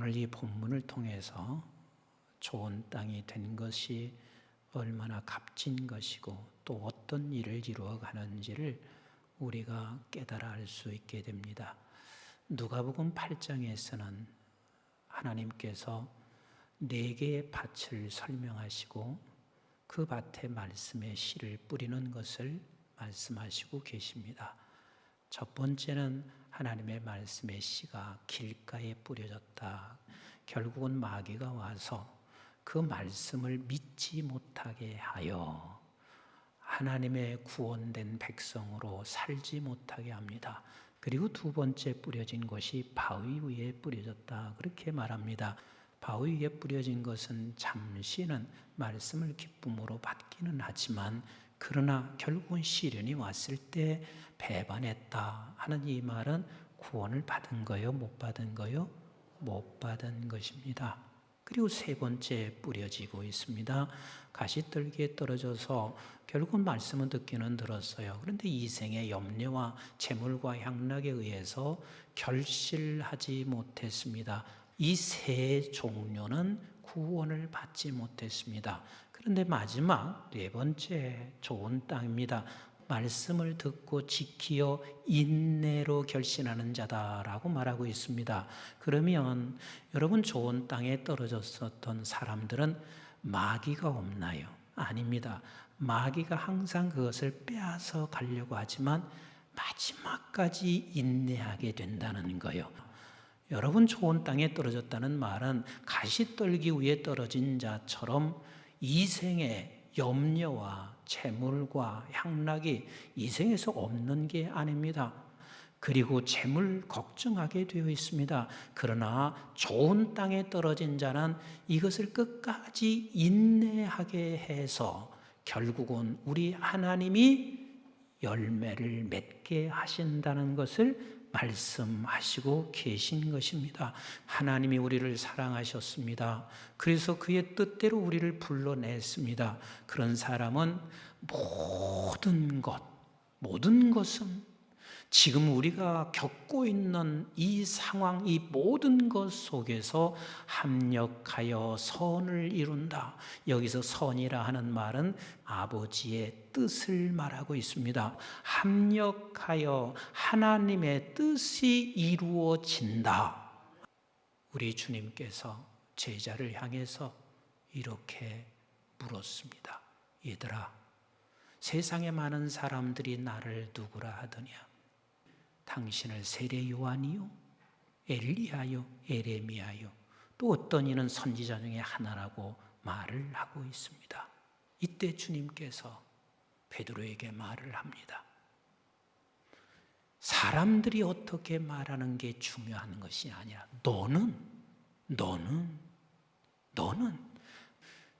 오늘 이 본문을 통해서 좋은 땅이 된 것이 얼마나 값진 것이고 또 어떤 일을 이루어가는지를 우리가 깨달아 알 수 있게 됩니다. 누가복음 8장에서는 하나님께서 4개의 밭을 설명하시고 그 밭에 말씀의 씨를 뿌리는 것을 말씀하시고 계십니다. 첫 번째는 하나님의 말씀의 씨가 길가에 뿌려졌다. 결국은 마귀가 와서 그 말씀을 믿지 못하게 하여 하나님의 구원된 백성으로 살지 못하게 합니다. 그리고 두 번째 뿌려진 것이 바위 위에 뿌려졌다. 그렇게 말합니다. 바위 위에 뿌려진 것은 잠시는 말씀을 기쁨으로 받기는 하지만 그러나 결국은 시련이 왔을 때 배반했다 하는 이 말은 구원을 받은 거요? 못 받은 거요? 못 받은 것입니다. 그리고 세 번째 뿌려지고 있습니다. 가시떨기에 떨어져서 결국은 말씀은 듣기는 들었어요. 그런데 이생의 염려와 재물과 향락에 의해서 결실하지 못했습니다. 이 세 종류는 구원을 받지 못했습니다. 그런데 마지막 네 번째 좋은 땅입니다. 말씀을 듣고 지키어 인내로 결신하는 자다라고 말하고 있습니다. 그러면 여러분 좋은 땅에 떨어졌었던 사람들은 마귀가 없나요? 아닙니다. 마귀가 항상 그것을 빼앗아 가려고 하지만 마지막까지 인내하게 된다는 거예요. 여러분 좋은 땅에 떨어졌다는 말은 가시떨기 위에 떨어진 자처럼 이생의 염려와 재물과 향락이 이생에서 없는 게 아닙니다. 그리고 재물 걱정하게 되어 있습니다. 그러나 좋은 땅에 떨어진 자는 이것을 끝까지 인내하게 해서 결국은 우리 하나님이 열매를 맺게 하신다는 것을 말씀하시고 계신 것입니다. 하나님이 우리를 사랑하셨습니다. 그래서 그의 뜻대로 우리를 불러냈습니다. 그런 사람은 모든 것은 지금 우리가 겪고 있는 이 상황, 이 모든 것 속에서 합력하여 선을 이룬다. 여기서 선이라 하는 말은 아버지의 뜻을 말하고 있습니다. 합력하여 하나님의 뜻이 이루어진다. 우리 주님께서 제자를 향해서 이렇게 물었습니다. 얘들아, 세상에 많은 사람들이 나를 누구라 하더냐? 당신을 세례 요한이요? 엘리야요? 에레미야요? 또 어떤 이는 선지자 중에 하나라고 말을 하고 있습니다. 이때 주님께서 베드로에게 말을 합니다. 사람들이 어떻게 말하는 게 중요한 것이 아니라 너는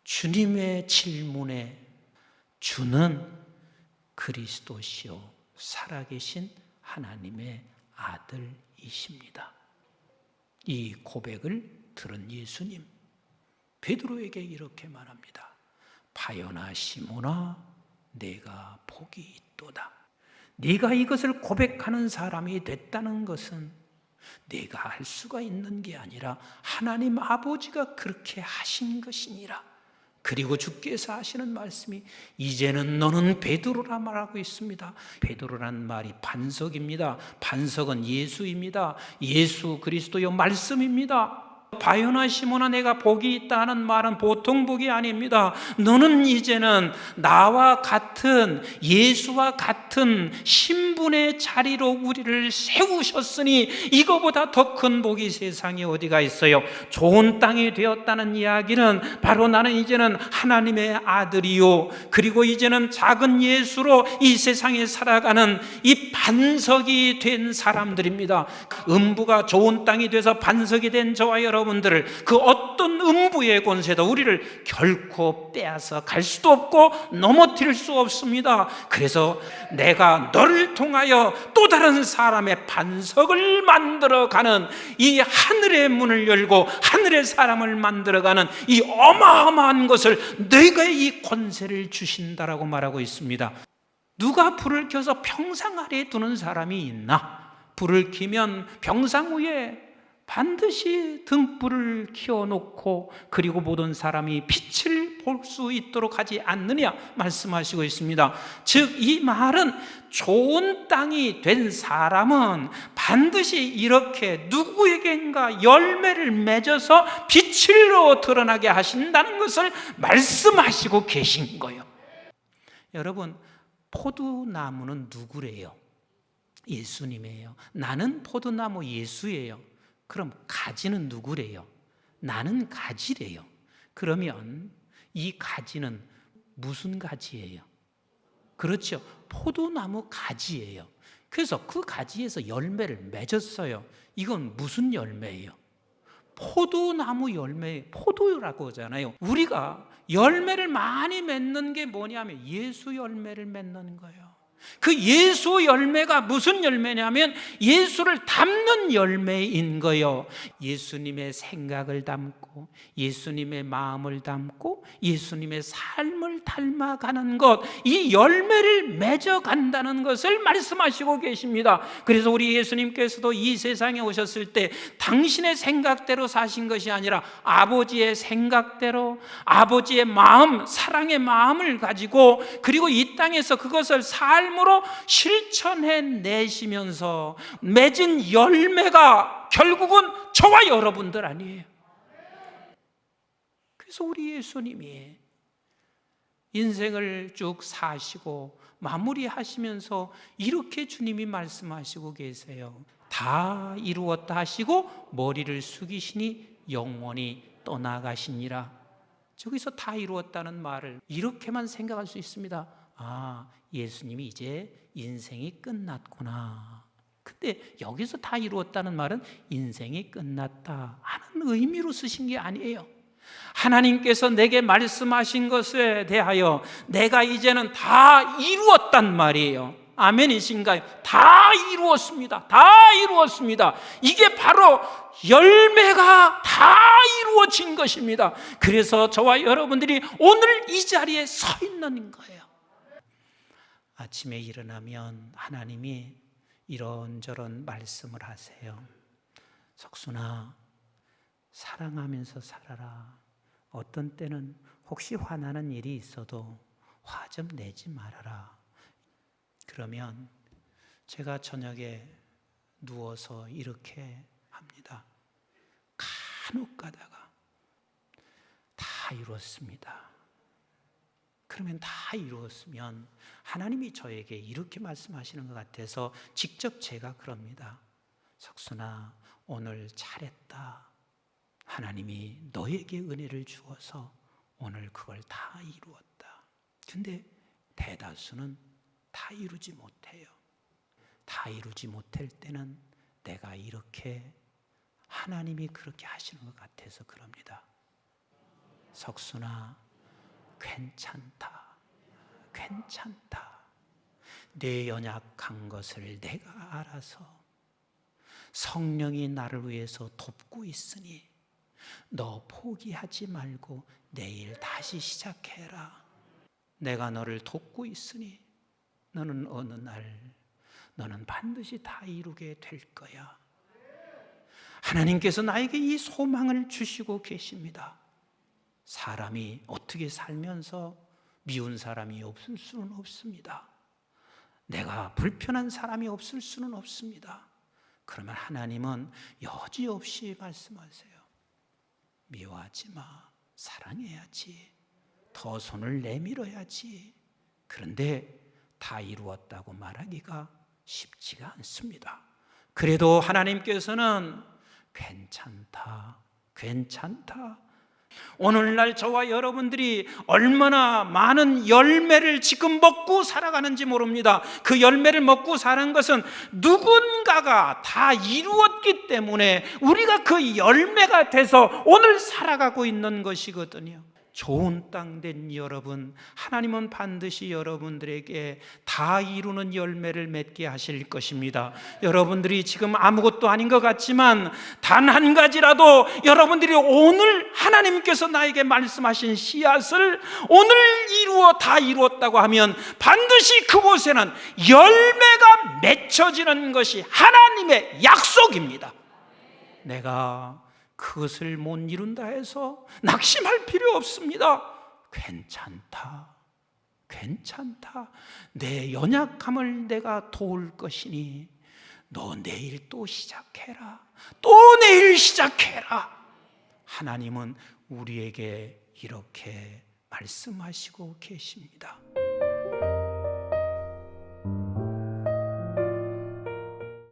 주님의 질문에 주는 그리스도시요 살아계신 하나님의 아들이십니다. 이 고백을 들은 예수님 베드로에게 이렇게 말합니다. 바요나 시몬아, 내가 복이 있도다. 네가 이것을 고백하는 사람이 됐다는 것은 네가 할 수가 있는 게 아니라 하나님 아버지가 그렇게 하신 것이니라. 그리고 주께서 하시는 말씀이 이제는 너는 베드로라 말하고 있습니다. 베드로란 말이 반석입니다. 반석은 예수입니다. 예수 그리스도의 말씀입니다. 바요나 시몬아, 내가 복이 있다 하는 말은 보통 복이 아닙니다. 너는 이제는 나와 같은 예수와 같은 신분의 자리로 우리를 세우셨으니 이거보다 더 큰 복이 세상에 어디가 있어요. 좋은 땅이 되었다는 이야기는 바로 나는 이제는 하나님의 아들이요, 그리고 이제는 작은 예수로 이 세상에 살아가는 이 반석이 된 사람들입니다. 음부가 좋은 땅이 돼서 반석이 된 저와 여러분들을 그 어떤 음부의 권세도 우리를 결코 빼앗아 갈 수도 없고 넘어뜨릴 수 없습니다. 그래서 내가 너를 통하여 또 다른 사람의 반석을 만들어가는 이 하늘의 문을 열고 하늘의 사람을 만들어가는 이 어마어마한 것을 내가 이 권세를 주신다라고 말하고 있습니다. 누가 불을 켜서 평상 아래에 두는 사람이 있나? 불을 켜면 평상 위에 반드시 등불을 켜놓고 그리고 모든 사람이 빛을 볼 수 있도록 하지 않느냐 말씀하시고 있습니다. 즉 이 말은 좋은 땅이 된 사람은 반드시 이렇게 누구에겐가 열매를 맺어서 빛으로 드러나게 하신다는 것을 말씀하시고 계신 거예요. 여러분, 포도나무는 누구래요? 예수님이에요. 나는 포도나무 예수예요. 그럼 가지는 누구래요? 나는 가지래요. 그러면 이 가지는 무슨 가지예요? 그렇죠. 포도나무 가지예요. 그래서 그 가지에서 열매를 맺었어요. 이건 무슨 열매예요? 포도나무 열매, 포도라고 하잖아요. 우리가 열매를 많이 맺는 게 뭐냐면 예수 열매를 맺는 거예요. 그 예수 열매가 무슨 열매냐면 예수를 담는 열매인 거예요. 예수님의 생각을 담고 예수님의 마음을 담고 예수님의 삶을 닮아가는 것, 이 열매를 맺어간다는 것을 말씀하시고 계십니다. 그래서 우리 예수님께서도 이 세상에 오셨을 때 당신의 생각대로 사신 것이 아니라 아버지의 생각대로, 아버지의 마음, 사랑의 마음을 가지고 그리고 이 땅에서 그것을 삶으로 실천해 내시면서 맺은 열매가 결국은 저와 여러분들 아니에요. 그래서 우리 예수님이 인생을 쭉 사시고 마무리하시면서 이렇게 주님이 말씀하시고 계세요. 다 이루었다 하시고 머리를 숙이시니 영원히 떠나가시니라. 저기서 다 이루었다는 말을 이렇게만 생각할 수 있습니다. 아, 예수님이 이제 인생이 끝났구나. 근데 여기서 다 이루었다는 말은 인생이 끝났다 하는 의미로 쓰신 게 아니에요. 하나님께서 내게 말씀하신 것에 대하여 내가 이제는 다 이루었단 말이에요. 아멘이신가요? 다 이루었습니다. 다 이루었습니다. 이게 바로 열매가 다 이루어진 것입니다. 그래서 저와 여러분들이 오늘 이 자리에 서 있는 거예요. 아침에 일어나면 하나님이 이런저런 말씀을 하세요. 석순아, 사랑하면서 살아라. 어떤 때는 혹시 화나는 일이 있어도 화 좀 내지 말아라. 그러면 제가 저녁에 누워서 이렇게 합니다. 간혹 가다가 다 이루었습니다. 그러면 다 이루었으면 하나님이 저에게 이렇게 말씀하시는 것 같아서 직접 제가 그럽니다. 석순아, 오늘 잘했다. 하나님이 너에게 은혜를 주어서 오늘 그걸 다 이루었다. 근데 대다수는 다 이루지 못해요. 다 이루지 못할 때는 내가 이렇게 하나님이 그렇게 하시는 것 같아서 그럽니다. 석순아, 괜찮다. 괜찮다. 내 연약한 것을 내가 알아서 성령이 나를 위해서 돕고 있으니 너 포기하지 말고 내일 다시 시작해라. 내가 너를 돕고 있으니 너는 어느 날 너는 반드시 다 이루게 될 거야. 하나님께서 나에게 이 소망을 주시고 계십니다. 사람이 어떻게 살면서 미운 사람이 없을 수는 없습니다. 내가 불편한 사람이 없을 수는 없습니다. 그러면 하나님은 여지없이 말씀하세요. 미워하지 마. 사랑해야지. 더 손을 내밀어야지. 그런데 다 이루었다고 말하기가 쉽지가 않습니다. 그래도 하나님께서는 괜찮다. 괜찮다. 오늘날 저와 여러분들이 얼마나 많은 열매를 지금 먹고 살아가는지 모릅니다. 그 열매를 먹고 사는 것은 누군가가 다 이루었기 때문에 우리가 그 열매가 돼서 오늘 살아가고 있는 것이거든요. 좋은 땅 된 여러분, 하나님은 반드시 여러분들에게 다 이루는 열매를 맺게 하실 것입니다. 여러분들이 지금 아무것도 아닌 것 같지만 단 한 가지라도 여러분들이 오늘 하나님께서 나에게 말씀하신 씨앗을 오늘 다 이루었다고 하면 반드시 그곳에는 열매가 맺혀지는 것이 하나님의 약속입니다. 내가 그것을 못 이룬다 해서 낙심할 필요 없습니다. 괜찮다. 괜찮다. 내 연약함을 내가 도울 것이니 너 내일 또 시작해라. 또 내일 시작해라. 하나님은 우리에게 이렇게 말씀하시고 계십니다.